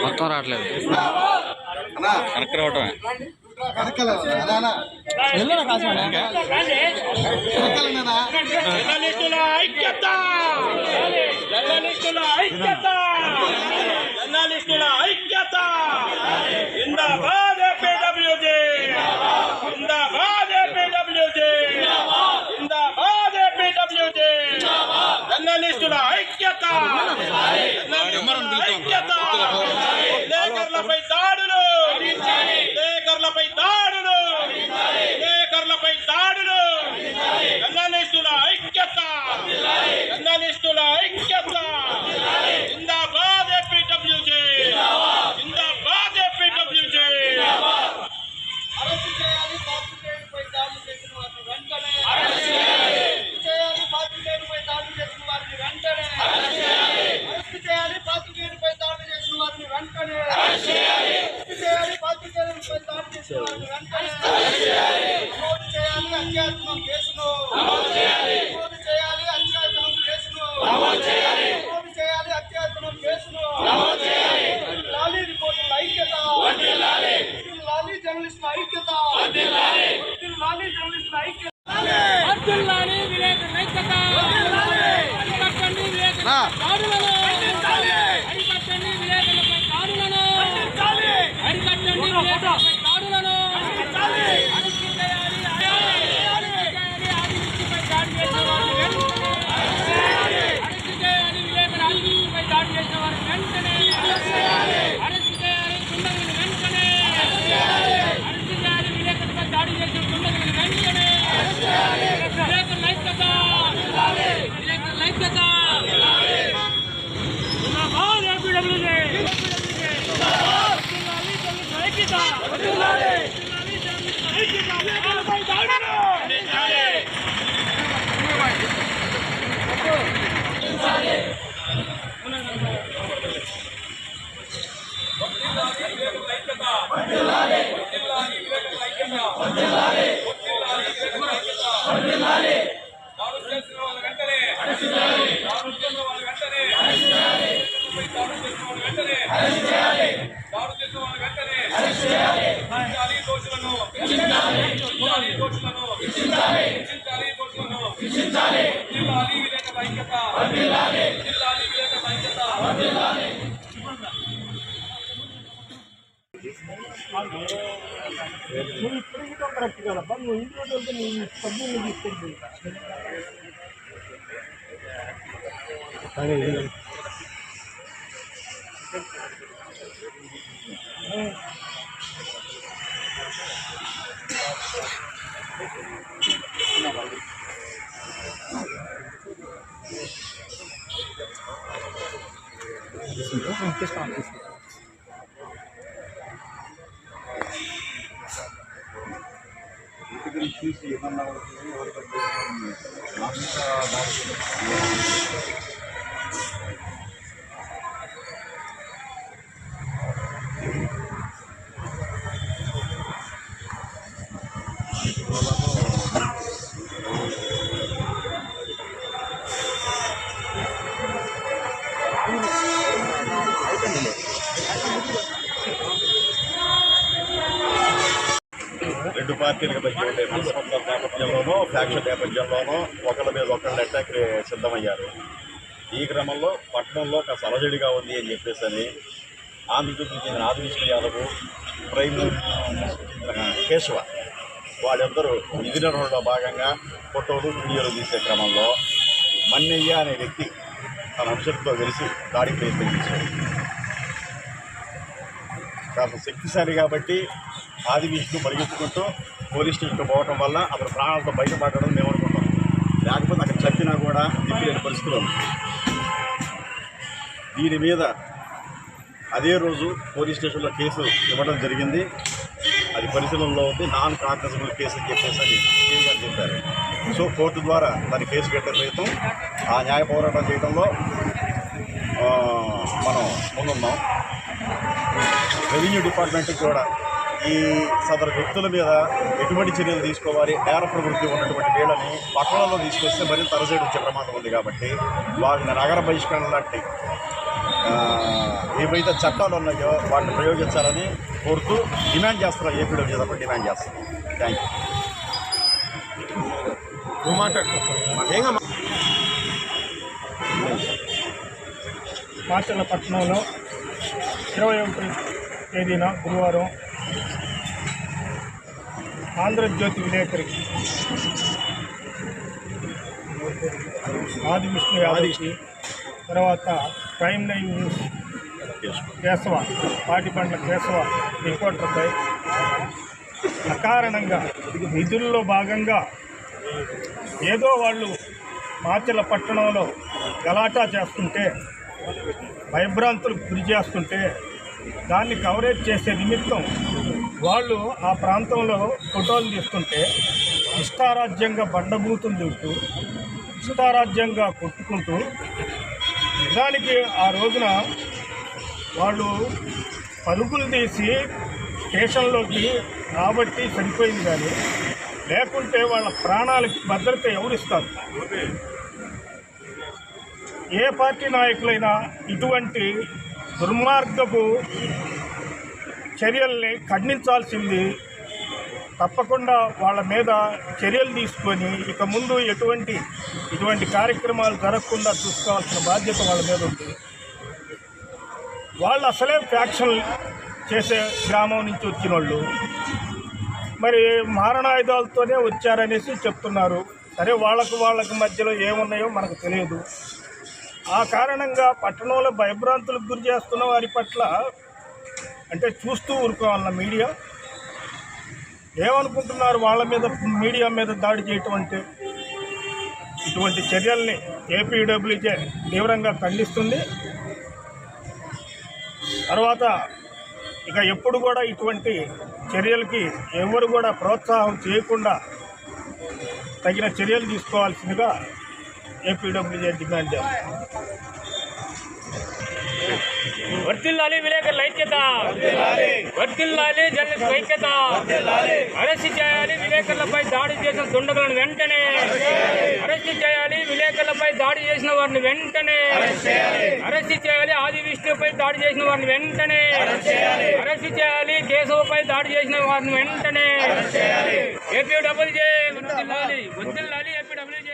మొత్తం రావట్లేదు కనెక్ట్ రావటమే చూసి ఏమన్నా రెండు పార్టీలకు మధ్య ఉండే మనస్పర్ధల నేపథ్యంలోనూ ఫ్యాక్షన్ నేపథ్యంలోనూ ఒకళ్ళ మీద ఒకళ్ళు అటాక్ సిద్ధమయ్యారు. ఈ క్రమంలో పట్టణంలో కాస్త అలజడిగా ఉంది అని చెప్పేసి అని ఆంధ్రప్రదేశ్కి చెందిన ఆదివిష్ణు యాదవ్, ప్రైమ్ చెందిన కేశవ వాళ్ళిద్దరూ విధి నిర్వహణలో భాగంగా ఫోటోలు వీడియోలు తీసే క్రమంలో మన్నయ్య అనే వ్యక్తి తన అంశంతో కలిసి దాడికి ప్రయత్నించారు. కాస్త శక్తిశాలి కాబట్టి ఆదివిష్ణు పరిగెత్తుకుంటూ పోలీస్ స్టేషన్కి పోవటం వల్ల అతను ప్రాణాలతో బయటపడడం మేము అనుకుంటాం. లేకపోతే అక్కడ చంపినా కూడా దిక్కులేని పరిస్థితులు ఉంది. దీని మీద అదే రోజు పోలీస్ స్టేషన్లో కేసు ఇవ్వడం జరిగింది. అది పరిశీలనలో ఉంది. నాన్ కాగ్నిజబుల్ కేసు అని చెప్పేసి అని సీఎం గారు చెప్పారు. సో కోర్టు ద్వారా దాని కేసు కట్టే ప్రయత్నం, ఆ న్యాయ పోరాటం చేయడంలో మనం ముందున్నాం. రెవెన్యూ డిపార్ట్మెంట్కి కూడా ఈ సదరు వ్యక్తుల మీద ఎటువంటి చర్యలు తీసుకోవాలి, నేర ప్రవృత్తి ఉన్నటువంటి వీళ్ళని పట్టణంలో తీసుకొస్తే మరింత అరసైడ్ వచ్చే ప్రమాదం ఉంది. కాబట్టి వాళ్ళని నగర బహిష్కరణ లాంటి ఏవైతే చట్టాలు ఉన్నాయో వాటిని ప్రయోగించాలని కోరుతూ డిమాండ్ చేస్తున్నారు. ఏపీలో చేసినప్పుడు డిమాండ్ చేస్తున్నాం. Thank you. మాచర్ల పట్టణంలో 21 తేదీన గురువారం ఆంధ్రజ్యోతి విలేకరి ఆదివిష్ణు యాదవ్కి, తర్వాత prime live news Keshava, Patibandla Keshava రిపోర్టర్పై అకారణంగా విధుల్లో భాగంగా ఏదో వాళ్ళు మాచర్ల పట్టణంలో గలాటా చేస్తుంటే, భయభ్రాంతులకు గురి చేస్తుంటే దాన్ని కవరేజ్ చేసే నిమిత్తం వాళ్ళు ఆ ప్రాంతంలో ఫోటోలు తీస్తుంటే ఇష్టారాజ్యంగా బండబూతులు తింటూ, ఇష్టారాజ్యంగా కొట్టుకుంటూ, నిజానికి ఆ రోజున వాళ్ళు పరుగులు తీసి స్టేషన్లోకి రాబట్టి సరిపోయింది. కానీ లేకుంటే వాళ్ళ ప్రాణాలకి భద్రత ఎవరిస్తారు? ఏ పార్టీ నాయకులైనా ఇటువంటి దుర్మార్గపు చర్యల్ని ఖండించాల్సింది. తప్పకుండా వాళ్ళ మీద చర్యలు తీసుకొని ఇక ముందు ఇటువంటి కార్యక్రమాలు జరగకుండా చూసుకోవాల్సిన బాధ్యత వాళ్ళ మీద ఉంది. వాళ్ళు అసలే ఫ్యాక్షన్ చేసే గ్రామం నుంచి వచ్చిన వాళ్ళు, మరి మారణాయుధాలతోనే వచ్చారనేసి చెప్తున్నారు. సరే, వాళ్ళకి మధ్యలో ఏమున్నాయో మనకు తెలియదు. ఆ కారణంగా పట్టణంలో భయభ్రాంతులకు గురి చేస్తున్న వారి పట్ల అంటే చూస్తూ ఊరుకోవాలన్న మీడియా ఏమనుకుంటున్నారు? వాళ్ళ మీద మీడియా మీద దాడి చేయటం అంటే ఇటువంటి చర్యల్ని ఏపీడబ్ల్యూజే తీవ్రంగా ఖండిస్తుంది. తర్వాత ఇక ఎప్పుడు కూడా ఇటువంటి చర్యలకి ఎవరు కూడా ప్రోత్సాహం చేయకుండా తగిన చర్యలు తీసుకోవాల్సిందిగా ఏపీడబ్ల్యూజే డిమాండ్ చేస్తారు. వర్తిల్లాలి విలేకరుల ఐక్యత, వర్తిల్లాలి జర్నలిస్టుల ఐక్యత, అరెస్ట్ చేయాలి విలేకరులపై దాడి చేసిన దుండగులను వెంటనే అరెస్ట్ చేయాలి, విలేకరులపై దాడి చేసిన వారిని వెంటనే అరెస్ట్ చేయాలి, ఆదివిష్ణుపై దాడి చేసిన వారిని వెంటనే అరెస్ట్ చేయాలి, కేశవపై దాడి చేసిన వారిని వెంటనే ఏపీడబ్ల్యూజే వర్తిల్లాలి, వర్తిల్లాలి ఏపీడబ్ల్యూజే.